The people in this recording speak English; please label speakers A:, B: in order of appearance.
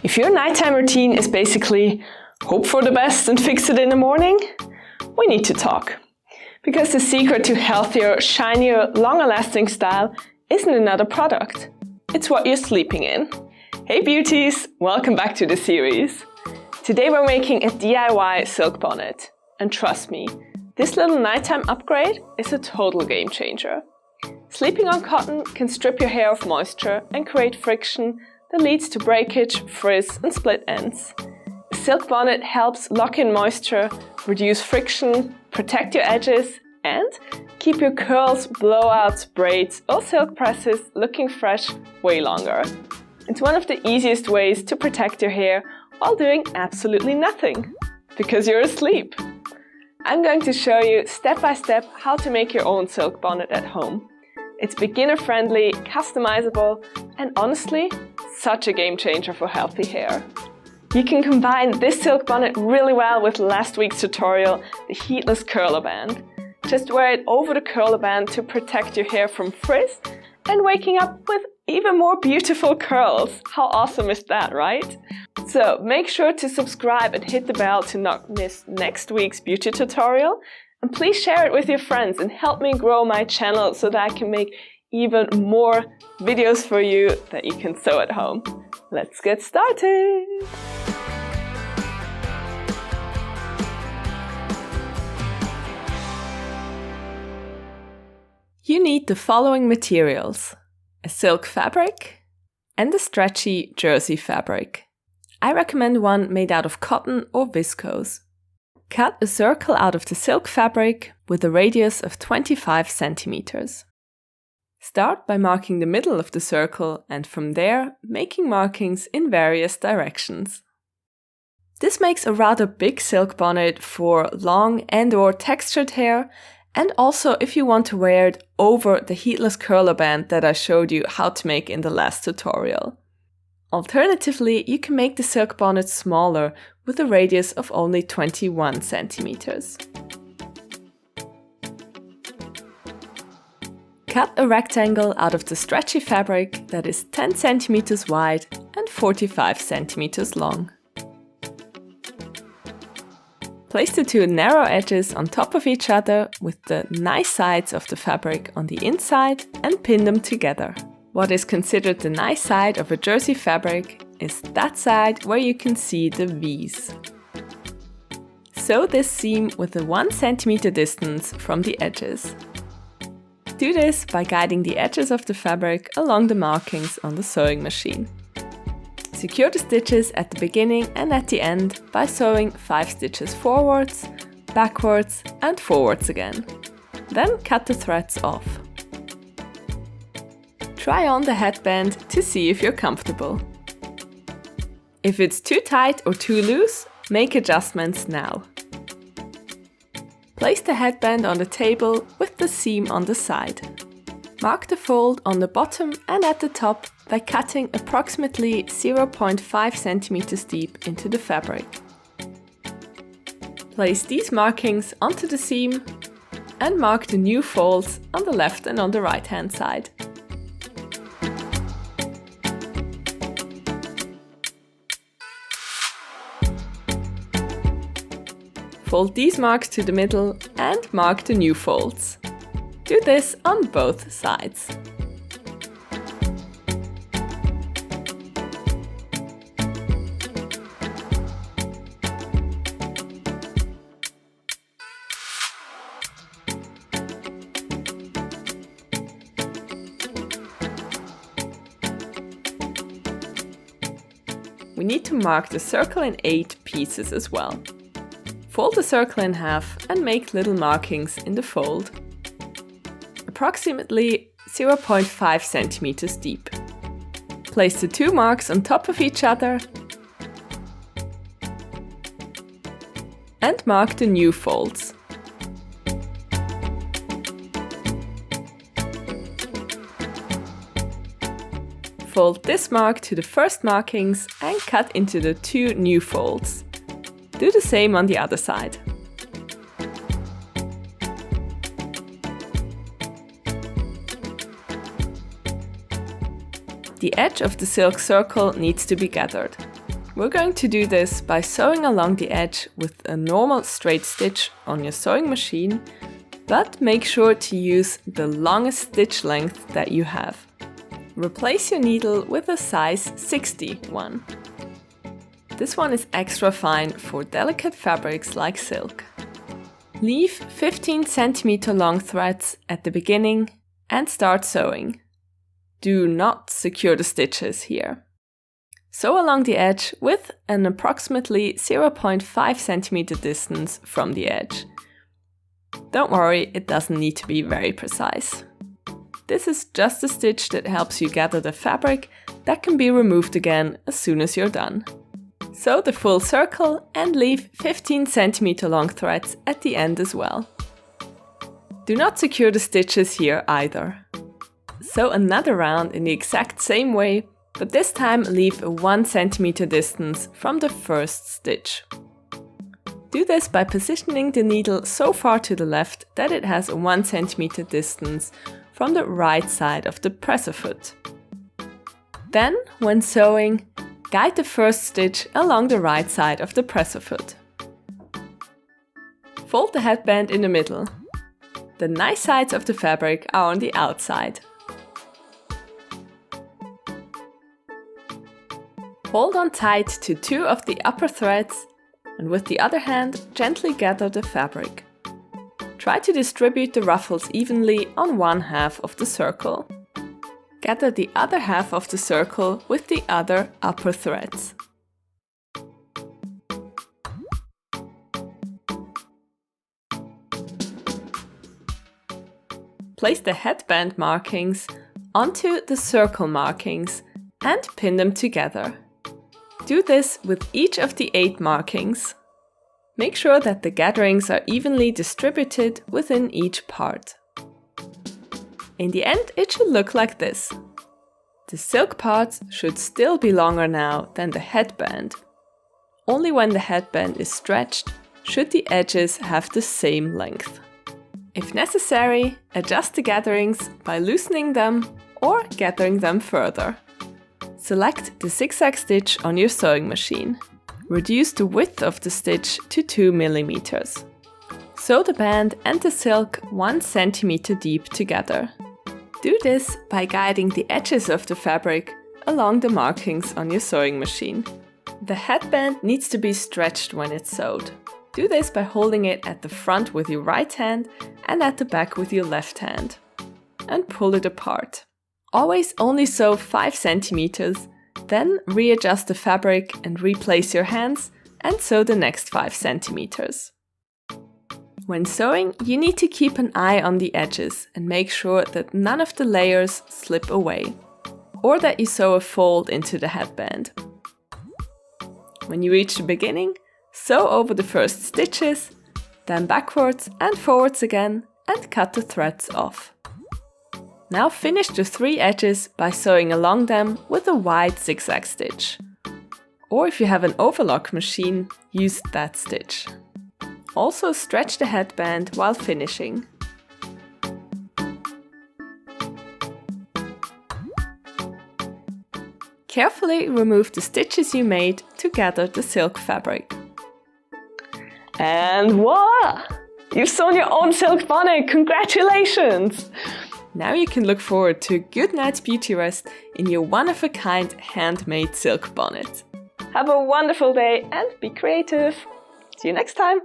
A: If your nighttime routine is basically hope for the best and fix it in the morning, we need to talk. Because the secret to healthier, shinier, longer-lasting style isn't another product. It's what you're sleeping in. Hey beauties, welcome back to the series. Today we're making a DIY silk bonnet. And trust me, this little nighttime upgrade is a total game changer. Sleeping on cotton can strip your hair of moisture and create friction that leads to breakage, frizz and split ends. A silk bonnet helps lock in moisture, reduce friction, protect your edges and keep your curls, blowouts, braids or silk presses looking fresh way longer. It's one of the easiest ways to protect your hair while doing absolutely nothing, because you're asleep. I'm going to show you step by step how to make your own silk bonnet at home. It's beginner friendly, customizable and honestly, such a game changer for healthy hair. You can combine this silk bonnet really well with last week's tutorial, the heatless curler band. Just wear it over the curler band to protect your hair from frizz and waking up with even more beautiful curls. How awesome is that, right? So make sure to subscribe and hit the bell to not miss next week's beauty tutorial. And please share it with your friends and help me grow my channel so that I can make even more videos for you that you can sew at home. Let's get started! You need the following materials: a silk fabric and a stretchy jersey fabric. I recommend one made out of cotton or viscose. Cut a circle out of the silk fabric with a radius of 25 centimeters. Start by marking the middle of the circle and from there making markings in various directions. This makes a rather big silk bonnet for long and/or textured hair, and also if you want to wear it over the heatless curler band that I showed you how to make in the last tutorial. Alternatively, you can make the silk bonnet smaller with a radius of only 21 centimeters. Cut a rectangle out of the stretchy fabric that is 10 centimeters wide and 45 centimeters long. Place the two narrow edges on top of each other with the nice sides of the fabric on the inside and pin them together. What is considered the nice side of a jersey fabric is that side where you can see the V's. Sew this seam with a 1 centimeter distance from the edges. Do this by guiding the edges of the fabric along the markings on the sewing machine. Secure the stitches at the beginning and at the end by sewing 5 stitches forwards, backwards and forwards again. Then cut the threads off. Try on the headband to see if you're comfortable. If it's too tight or too loose, make adjustments now. Place the headband on the table with the seam on the side. Mark the fold on the bottom and at the top by cutting approximately 0.5 centimeters deep into the fabric. Place these markings onto the seam and mark the new folds on the left and on the right hand side. Fold these marks to the middle and mark the new folds. Do this on both sides. We need to mark the circle in 8 pieces as well. Fold the circle in half and make little markings in the fold, approximately 0.5 centimeters deep. Place the 2 marks on top of each other and mark the new folds. Fold this mark to the first markings and cut into the 2 new folds. Do the same on the other side. The edge of the silk circle needs to be gathered. We're going to do this by sewing along the edge with a normal straight stitch on your sewing machine, but make sure to use the longest stitch length that you have. Replace your needle with a size 60 one. This one is extra fine for delicate fabrics like silk. Leave 15 cm long threads at the beginning and start sewing. Do not secure the stitches here. Sew along the edge with an approximately 0.5 cm distance from the edge. Don't worry, it doesn't need to be very precise. This is just a stitch that helps you gather the fabric that can be removed again as soon as you're done. Sew the full circle and leave 15 cm long threads at the end as well. Do not secure the stitches here either. Sew another round in the exact same way, but this time leave a 1 cm distance from the first stitch. Do this by positioning the needle so far to the left that it has a 1 cm distance from the right side of the presser foot. Then, when sewing, guide the first stitch along the right side of the presser foot. Fold the headband in the middle. The nice sides of the fabric are on the outside. Hold on tight to 2 of the upper threads and with the other hand gently gather the fabric. Try to distribute the ruffles evenly on one half of the circle. Gather the other half of the circle with the other upper threads. Place the headband markings onto the circle markings and pin them together. Do this with each of the 8 markings. Make sure that the gatherings are evenly distributed within each part. In the end, it should look like this. The silk parts should still be longer now than the headband. Only when the headband is stretched should the edges have the same length. If necessary, adjust the gatherings by loosening them or gathering them further. Select the zigzag stitch on your sewing machine. Reduce the width of the stitch to 2 mm. Sew the band and the silk 1 cm deep together. Do this by guiding the edges of the fabric along the markings on your sewing machine. The headband needs to be stretched when it's sewed. Do this by holding it at the front with your right hand and at the back with your left hand. And pull it apart. Always only sew 5 cm, then readjust the fabric and replace your hands and sew the next 5 cm. When sewing, you need to keep an eye on the edges and make sure that none of the layers slip away, or that you sew a fold into the headband. When you reach the beginning, sew over the first stitches, then backwards and forwards again and cut the threads off. Now finish the 3 edges by sewing along them with a wide zigzag stitch. Or if you have an overlock machine, use that stitch. Also stretch the headband while finishing. Carefully remove the stitches you made to gather the silk fabric.
B: And voila! You've sewn your own silk bonnet! Congratulations!
A: Now you can look forward to a good night's beauty rest in your one-of-a-kind handmade silk bonnet.
B: Have a wonderful day and be creative! See you next time!